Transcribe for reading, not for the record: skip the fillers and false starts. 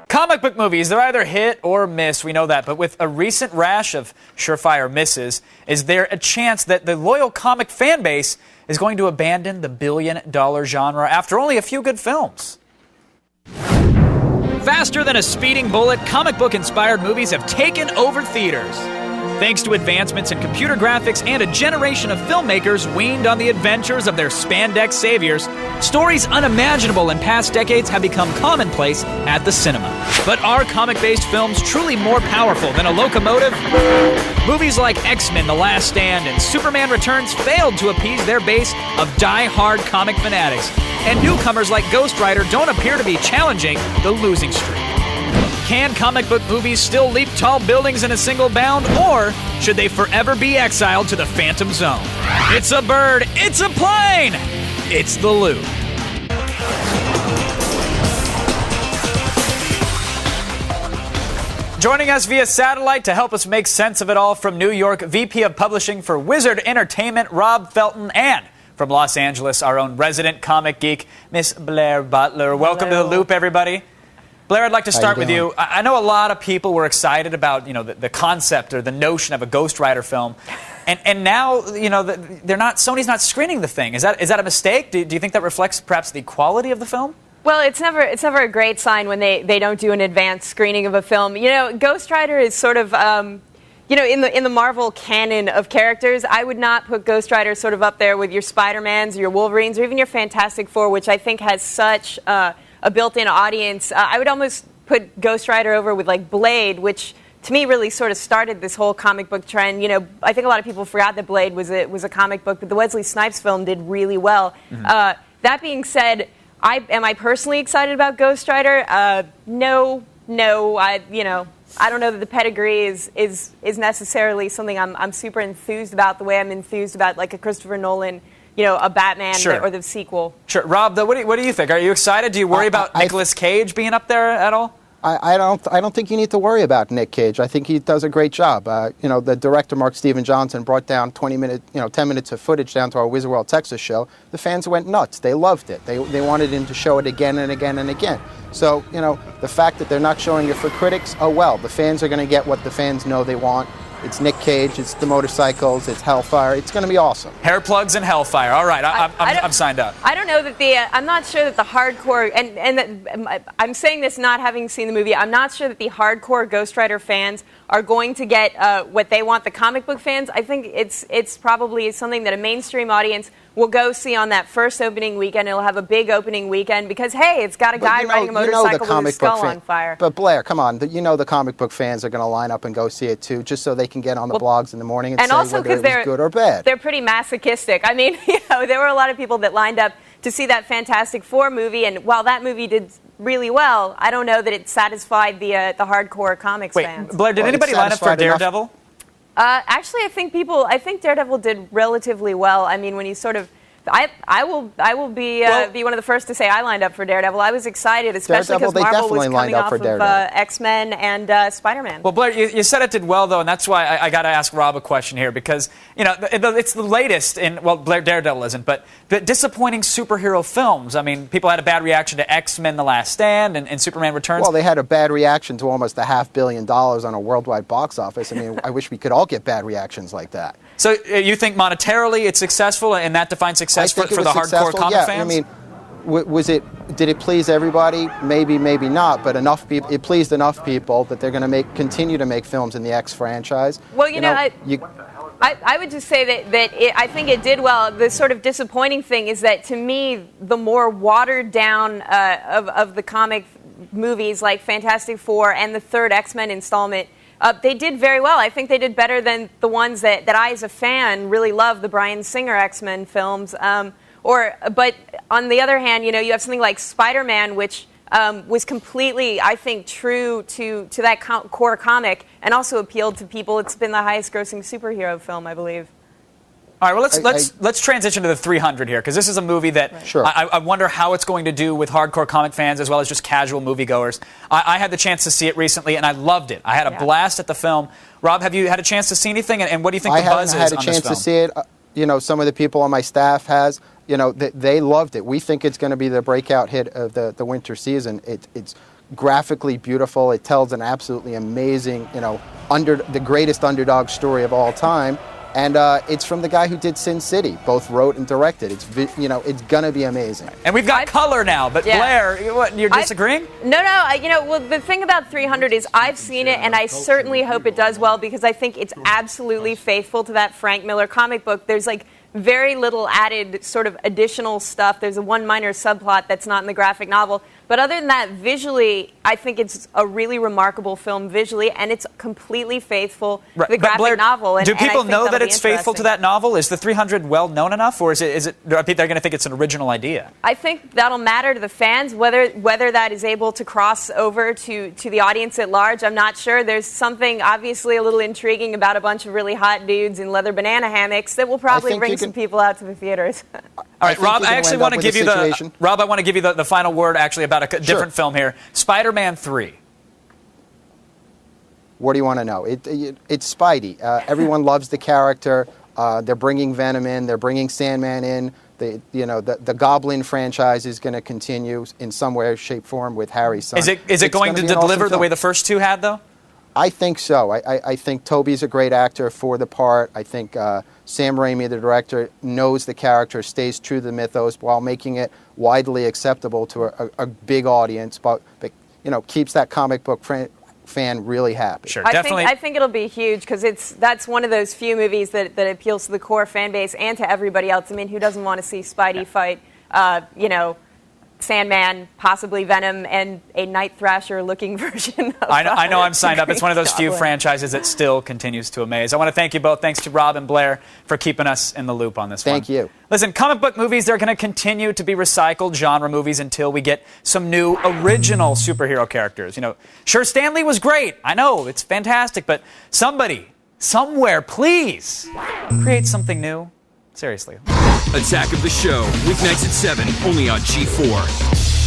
Comic book movies, they're either hit or miss, we know that. But with a recent rash of surefire misses, is there a chance that the loyal comic fan base is going to abandon the billion-dollar genre after only a few good films? Faster than a speeding bullet, comic book-inspired movies have taken over theaters. Thanks to advancements in computer graphics and a generation of filmmakers weaned on the adventures of their spandex saviors, stories unimaginable in past decades have become commonplace at the cinema. But are comic-based films truly more powerful than a locomotive? Movies like X-Men: The Last Stand and Superman Returns failed to appease their base of die-hard comic fanatics, and newcomers like Ghost Rider don't appear to be challenging the losing streak. Can comic book movies still leap tall buildings in a single bound, or should they forever be exiled to the Phantom Zone? It's a bird, it's a plane, it's The Loop. Joining us via satellite to help us make sense of it all from New York, VP of Publishing for Wizard Entertainment, Rob Felton, and from Los Angeles, our own resident comic geek, Miss Blair Butler. Welcome to The Loop, everybody. Blair, I'd like to start with you. I know a lot of people were excited about, the concept or the notion of a Ghost Rider film, and now, Sony's not screening the thing. Is that a mistake? Do you think that reflects perhaps the quality of the film? Well, it's never a great sign when they don't do an advanced screening of a film. Ghost Rider is sort of, in the Marvel canon of characters, I would not put Ghost Rider sort of up there with your Spider-Mans or your Wolverines or even your Fantastic Four, which I think has such a built-in audience. I would almost put Ghost Rider over with like Blade, which to me really sort of started this whole comic book trend. I think a lot of people forgot that Blade was a comic book, but the Wesley Snipes film did really well. Mm-hmm. That being said, am I personally excited about Ghost Rider? No. I don't know that the pedigree is necessarily something I'm super enthused about the way I'm enthused about like a Christopher Nolan, a Batman or the sequel. Sure. Rob, what do you think? Are you excited? Do you worry about Nicolas Cage being up there at all? I don't think you need to worry about Nick Cage. I think he does a great job. The director, Mark Steven Johnson, brought down 10 minutes of footage down to our Wizard World Texas show. The fans went nuts. They loved it. They wanted him to show it again and again and again. So, the fact that they're not showing it for critics, oh well. The fans are going to get what the fans know they want. It's Nick Cage, it's the motorcycles, it's Hellfire. It's going to be awesome. Hair plugs and Hellfire. All right, I'm signed up. I don't know that I'm not sure that the hardcore, and I'm saying this not having seen the movie, I'm not sure that the hardcore Ghost Rider fans are going to get what they want, the comic book fans. I think it's probably something that a mainstream audience will go see on that first opening weekend. It'll have a big opening weekend because, hey, it's got a guy riding a motorcycle with his skull on fire. But Blair, come on, the comic book fans are going to line up and go see it too, just so they can get on the blogs in the morning and say also whether it was good or bad. They're pretty masochistic. I mean, there were a lot of people that lined up to see that Fantastic Four movie, and while that movie did really well, I don't know that it satisfied the hardcore comics fans. Blair, did anybody line up for Daredevil? Actually, I think Daredevil did relatively well. I mean, when he sort of, I will be one of the first to say I lined up for Daredevil. I was excited, especially because Marvel was coming off of X-Men and Spider-Man. Well, Blair, you said it did well, though, and that's why I got to ask Rob a question here, because it's the latest in, Blair, Daredevil isn't, but the disappointing superhero films. I mean, people had a bad reaction to X-Men: The Last Stand and Superman Returns. Well, they had a bad reaction to almost $500 million on a worldwide box office. I mean, I wish we could all get bad reactions like that. So you think monetarily it's successful, and that defines success for the hardcore comic fans? I mean, did it please everybody? Maybe, maybe not. But it pleased enough people that they're going to continue to make films in the X franchise. Well, I would just say that I think it did well. The sort of disappointing thing is that, to me, the more watered down of the comic movies like Fantastic Four and the third X-Men installment, they did very well. I think they did better than the ones that I, as a fan, really love, the Bryan Singer X-Men films. But on the other hand, you have something like Spider-Man, which was completely, I think, true to that core comic and also appealed to people. It's been the highest-grossing superhero film, I believe. All right, well, let's transition to the 300 here, because this is a movie that I wonder how it's going to do with hardcore comic fans as well as just casual moviegoers. I had the chance to see it recently, and I loved it. I had a blast at the film. Rob, have you had a chance to see anything, and what do you think the buzz is on this film? I haven't had a chance to see it. Some of the people on my staff has. you know, they loved it. We think it's going to be the breakout hit of the winter season. It's graphically beautiful. It tells an absolutely amazing, you know, the greatest underdog story of all time. And it's from the guy who did Sin City, both wrote and directed. It's, you know, it's going to be amazing. And we've got color now, but Blair, you're disagreeing? No, you know, well, the thing about 300 is I've seen it, and I certainly hope it does well because I think it's absolutely faithful to that Frank Miller comic book. There's like very little added sort of additional stuff. There's one minor subplot that's not in the graphic novel. But other than that, visually, I think it's a really remarkable film visually, and it's completely faithful to the graphic Blair, novel. And, do people know that it's faithful to that? that novel? Is the 300 well known enough, or are people going to think it's an original idea? I think that'll matter to the fans, whether that is able to cross over to the audience at large. I'm not sure. There's something obviously a little intriguing about a bunch of really hot dudes in leather banana hammocks that will probably bring some people out to the theaters. All right, Rob, I actually want to give you the final word actually about a different film here. Spider-Man 3. What do you want to know? It's Spidey. Everyone loves the character. They're bringing Venom in. They're bringing Sandman in. The Goblin franchise is going to continue in some way, shape, form with Harry's son. Is it going to deliver the way the first two had, though? I think so. I think Tobey's a great actor for the part. I think Sam Raimi, the director, knows the character, stays true to the mythos while making it widely acceptable to a big audience, but you know, keeps that comic book fan really happy. Sure, definitely. I think it'll be huge because that's one of those few movies that appeals to the core fan base and to everybody else. I mean, who doesn't want to see Spidey fight, you know, Sandman, possibly Venom, and a Night Thrasher-looking version of I know I'm signed up. It's one of those few franchises that still continues to amaze. I want to thank you both. Thanks to Rob and Blair for keeping us in the loop on this one. Thank you. Listen, comic book movies, they're going to continue to be recycled genre movies until we get some new original superhero characters. You know, sure, Stan Lee was great. I know, it's fantastic, but somebody, somewhere, please, create something new. Seriously. Attack of the Show, weeknights at 7, only on G4.